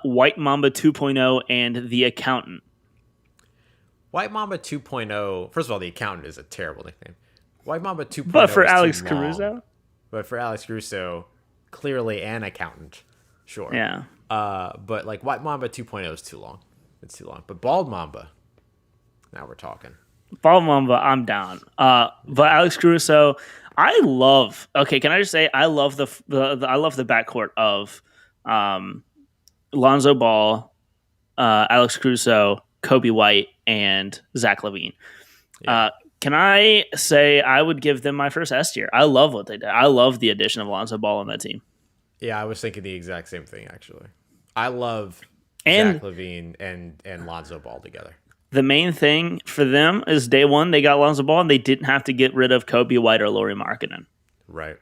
White Mamba 2.0, and The Accountant. White Mamba 2.0. First of all, The Accountant is a terrible nickname. White Mamba 2.0. But for is Alex too long. Caruso? But for Alex Caruso, clearly an accountant. Sure. Yeah. But like White Mamba 2.0 is too long. It's too long. But Bald Mamba, now we're talking. Bald Mamba, I'm down. But Alex Caruso, I love. Okay, can I just say I love the backcourt of Lonzo Ball, Alex Caruso, Kobe White, and Zach LaVine. Yeah. Can I say I would give them my first S tier? I love what they did. I love the addition of Lonzo Ball on that team. Yeah, I was thinking the exact same thing actually. I love Zach LaVine and Lonzo Ball together. The main thing for them is day one, they got Lonzo Ball, and they didn't have to get rid of Kobe White or Lauri Markkanen. Right.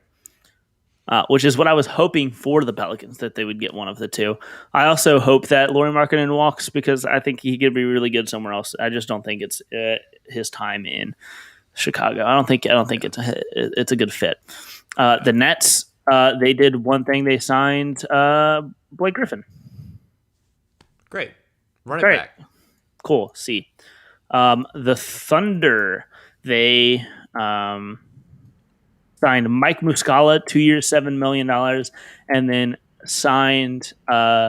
Which is what I was hoping for the Pelicans, that they would get one of the two. I also hope that Lauri Markkanen walks because I think he could be really good somewhere else. I just don't think it's his time in Chicago. I don't think it's a good fit. The Nets, they did one thing. They signed Blake Griffin. Great. Run it back. Cool. C. The Thunder, they signed Mike Muscala, 2 years, $7 million, and then signed Shai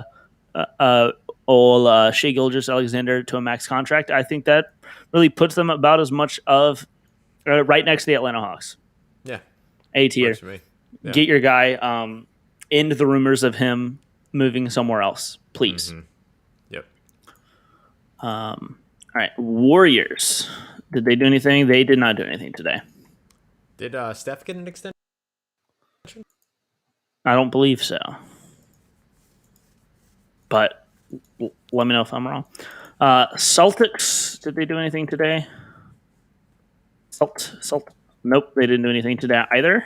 Gilgeous-Alexander to a max contract. I think that really puts them about as much of right next to the Atlanta Hawks. Yeah. A tier. Yeah. Get your guy. End the rumors of him moving somewhere else, please. Mm-hmm. Yep. All right, Warriors. Did they do anything? They did not do anything today. Did Steph get an extension? I don't believe so. But let me know if I'm wrong. Celtics. Did they do anything today? Nope, they didn't do anything today either.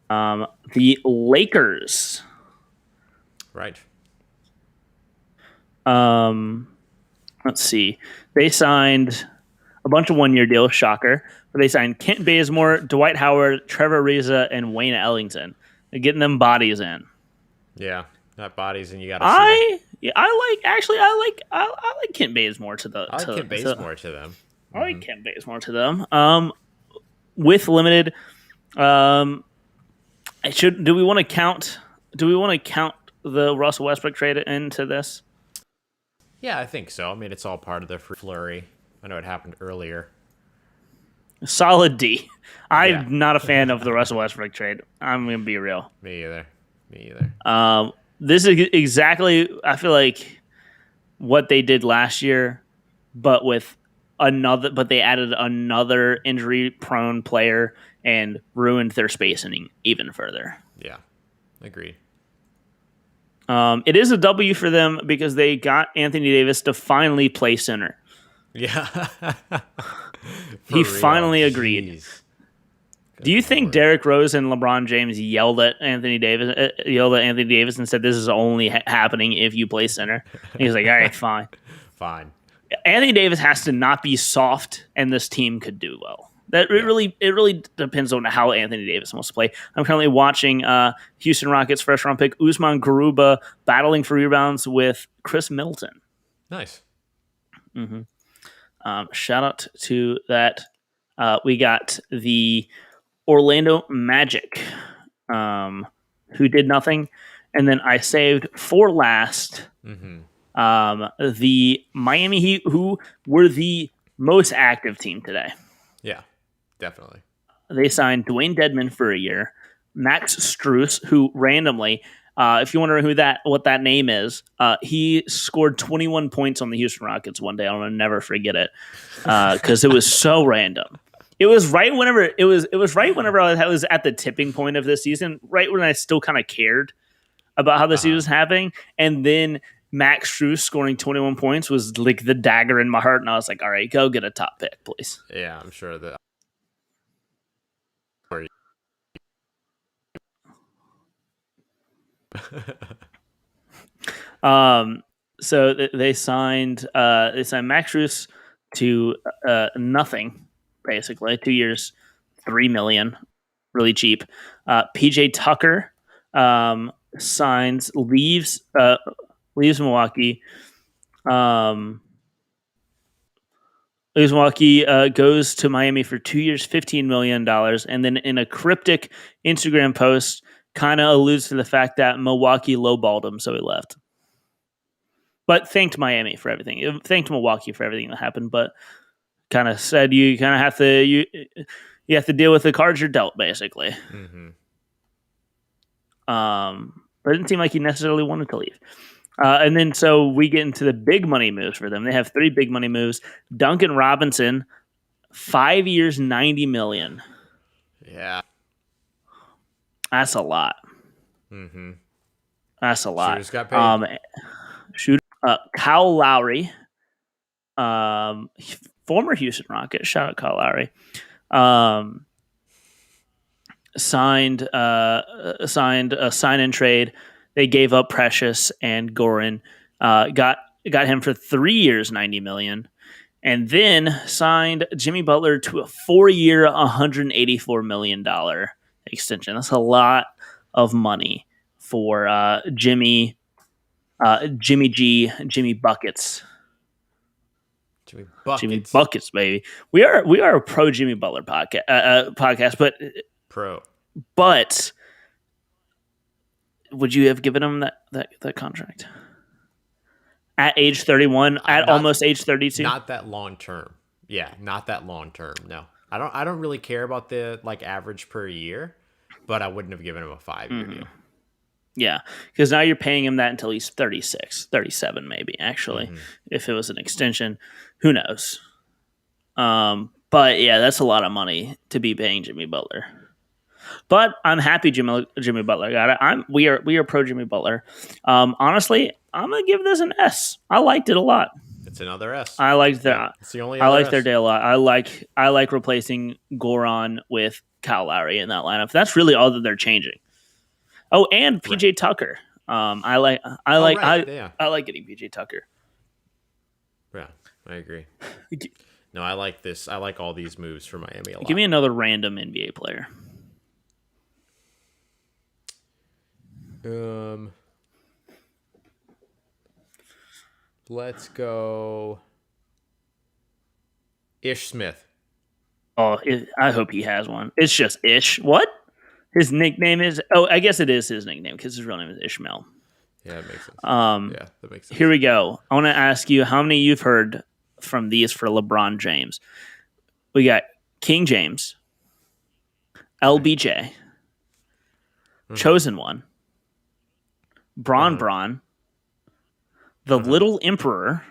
The Lakers. Right. Let's see. They signed a bunch of one-year deals, shocker. But they signed Kent Bazemore, Dwight Howard, Trevor Ariza, and Wayne Ellington. They're getting them bodies in. Yeah, not bodies, and you got to I like Kent Bazemore to the. I like Kent Bazemore to them. I like Kent Bazemore to them. With limited, do we want to count? Do we want to count the Russell Westbrook trade into this? Yeah, I think so. I mean, it's all part of the flurry. I know it happened earlier. Solid D. I'm not a fan of the Russell Westbrook trade. I'm going to be real. Me either. This is exactly, I feel like, what they did last year, but they added another injury-prone player and ruined their spacing even further. Yeah, agreed. It is a W for them because they got Anthony Davis to finally play center. Yeah. He finally agreed. Jeez. Do you think Derrick Rose and LeBron James yelled at Anthony Davis and said, "This is only happening if you play center"? And he's like, "All right, fine." Fine. Anthony Davis has to not be soft, and this team could do well. It really depends on how Anthony Davis wants to play. I'm currently watching Houston Rockets first round pick Usman Garuba battling for rebounds with Chris Middleton. Nice. Mm-hmm. Shout out to that. We got the Orlando Magic, who did nothing. And then I saved for last the Miami Heat, who were the most active team today. Yeah, definitely. They signed Dwayne Dedman for a year. Max Strus, who randomly, if you wonder what that name is, he scored 21 points on the Houston Rockets one day. I'll never forget it because it was so random. It was right whenever I was at the tipping point of this season, right when I still kind of cared about how the season was happening, and then Max Strus scoring 21 points was like the dagger in my heart, and I was like, "All right, go get a top pick, please." Yeah, I'm sure that. So they signed Max Strus to nothing, basically 2 years, $3 million, really cheap. PJ Tucker leaves Milwaukee. Leaves Milwaukee, goes to Miami for 2 years, $15 million, and then in a cryptic Instagram post, kind of alludes to the fact that Milwaukee lowballed him, so he left. But thanked Miami for everything. Thanked Milwaukee for everything that happened, but kind of said you kind of have to you have to deal with the cards you're dealt, basically. Mm-hmm. But it didn't seem like he necessarily wanted to leave. And then so we get into the big money moves for them. They have 3 big money moves. Duncan Robinson, 5 years, $90 million. Yeah. That's a lot. Mm-hmm. That's a lot. Shooters got paid. Kyle Lowry, former Houston Rocket. Shout out Kyle Lowry. Signed a sign and trade. They gave up Precious and Goran. Got him for 3 years, $90 million, and then signed Jimmy Butler to a 4-year, $184 million extension. That's a lot of money for Jimmy G, Jimmy Buckets. Jimmy Buckets, baby. We are a pro Jimmy Butler podcast, but would you have given him that contract at age 31, almost age 32? Not that long term. Yeah, not that long term. No, I don't really care about the average per year, but I wouldn't have given him a 5-year deal. Yeah, because now you're paying him that until he's 36, 37 maybe, actually. If it was an extension, who knows? But yeah, that's a lot of money to be paying Jimmy Butler. But I'm happy Jimmy Butler got it. We are pro Jimmy Butler. Honestly, I'm gonna give this an S. I liked it a lot. It's another S. I liked that. It's the only. I like S. their day a lot. I like replacing Goran with Kyle Lowry in that lineup. That's really all that they're changing. Oh, and PJ Tucker. I like getting PJ Tucker. Yeah, I agree. No, I like this. I like all these moves for Miami a lot. Give me another random NBA player. Let's go. Ish Smith. Oh, I hope he has one. It's just Ish. What? His nickname is... Oh, I guess it is his nickname because his real name is Ishmael. Yeah, that makes sense. Yeah, that makes sense. Here we go. I want to ask you how many you've heard from these for LeBron James. We got King James, LBJ, Chosen One, Bron, the Little Emperor,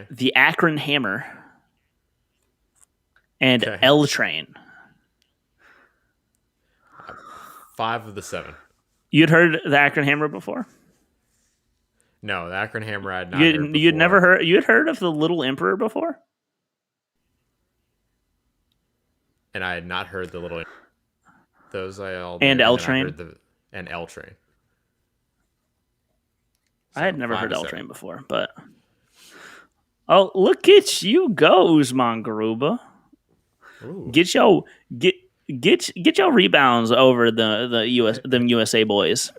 the Akron Hammer, and L Train. 5 of the 7. You'd heard the Akron Hammer before? No, the Akron Hammer I had not heard before. You'd never heard. You'd heard of the Little Emperor before? And I had not heard the Little. Those I all. And L Train. And L Train. So I had never heard L Train before, but oh, look at you go, Usman Garuba. Ooh. Get your rebounds over the USA boys.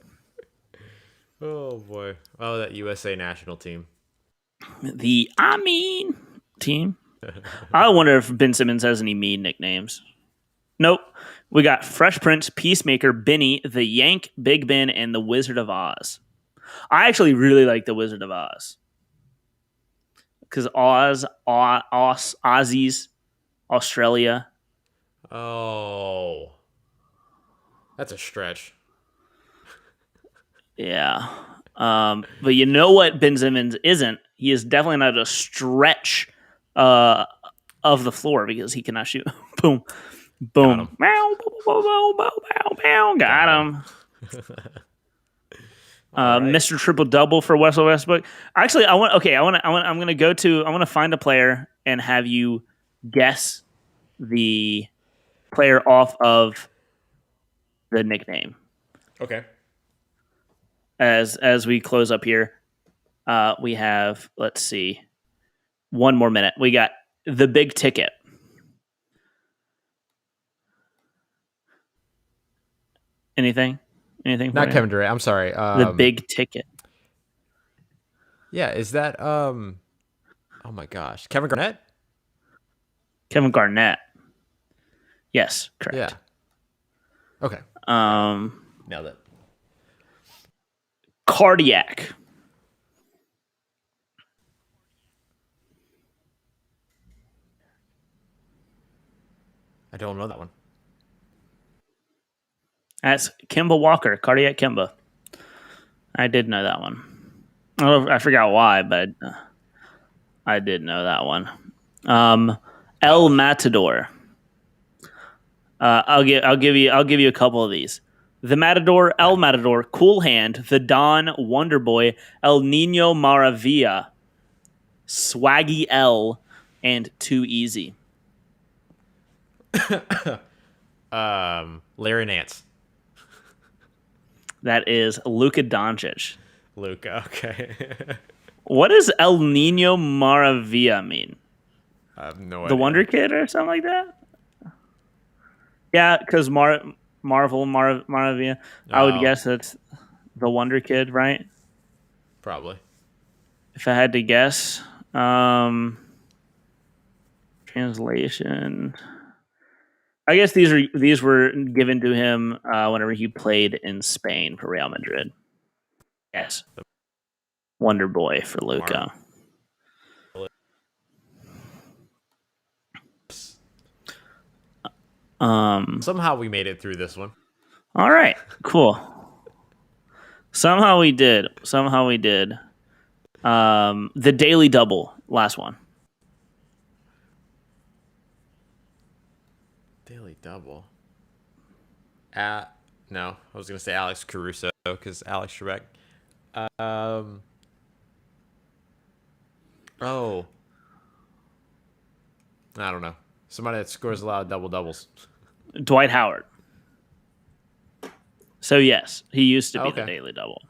Oh boy! Oh, that USA national team. The team. I wonder if Ben Simmons has any mean nicknames. Nope. We got Fresh Prince, Peacemaker, Benny, the Yank, Big Ben, and the Wizard of Oz. I actually really like the Wizard of Oz because Aussies, Australia. Oh, that's a stretch. Yeah. But you know what Ben Simmons isn't? He is definitely not a stretch of the floor because he cannot shoot. Boom. Boom. Got him. Right. Mr. Triple Double for Russell Westbrook. Actually, I'm gonna find a player and have you guess the player off of the nickname. Okay. As we close up here, we have, let's see, one more minute. We got the big ticket. Anything? Not Kevin Durant. I'm sorry. The big ticket. Yeah, is that oh my gosh, Kevin Garnett? Kevin Garnett. Yes, correct. Yeah. Okay. Now that. Cardiac. I don't know that one. That's Kemba Walker, Cardiac Kemba. I did know that one. I forgot why, but I did know that one. El Matador. I'll give you a couple of these. The Matador, El Matador, Cool Hand, The Don, Wonder Boy, El Nino Maravilla, Swaggy L, and Too Easy. Larry Nance. That is Luka Doncic. Luka, okay. What does El Nino Maravilla mean? I have no idea. The Wonder Kid or something like that? Yeah, because Maravilla. I would guess it's the Wonder Kid, right? Probably. If I had to guess. Translation. I guess these were given to him whenever he played in Spain for Real Madrid. Yes. Wonder Boy for Luka. Somehow we made it through this one. All right, cool. Somehow we did. The Daily Double, last one. Daily Double. No, I was gonna say Alex Caruso because Alex Trebek. Oh, I don't know. Somebody that scores a lot of double doubles. Dwight Howard. So yes, he used to be Okay. the Daily Double.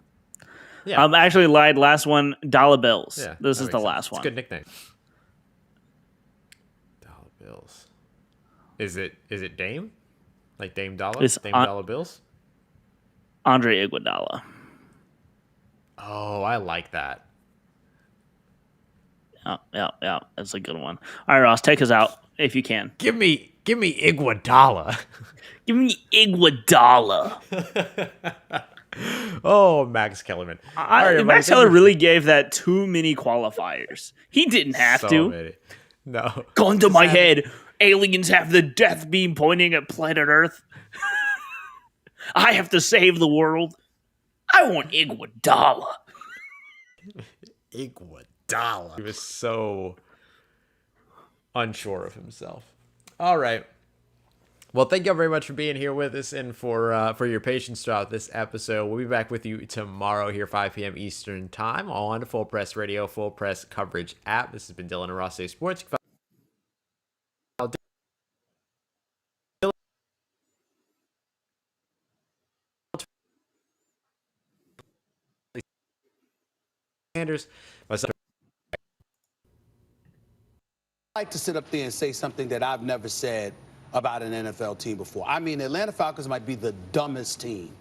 Yeah. I actually lied. Last one, Dollar Bills. Yeah, This that is the makes sense. last It's one. a good nickname. Dollar Bills. Is it Dame? Like Dame Dollar? It's Dame Dollar Bills? Andre Iguodala. Oh, I like that. Yeah. That's a good one. All right, Ross, take us out if you can. Give me Iguodala. Give me Iguodala. Oh, Max Kellerman. All right, everybody, Max thank Heller you. really gave that too many qualifiers. He didn't have So to. many. No. Gun to my head. Aliens have the death beam pointing at planet Earth. I have to save the world. I want Iguodala. Iguodala. He was so unsure of himself. All right. Well, thank you very much for being here with us and for your patience throughout this episode. We'll be back with you tomorrow here, 5 p.m. Eastern Time on Full Press Radio, Full Press Coverage app. This has been Dylan and Ross Say Sports. Sanders. Myself. I'd like to sit up there and say something that I've never said about an NFL team before. I mean, the Atlanta Falcons might be the dumbest team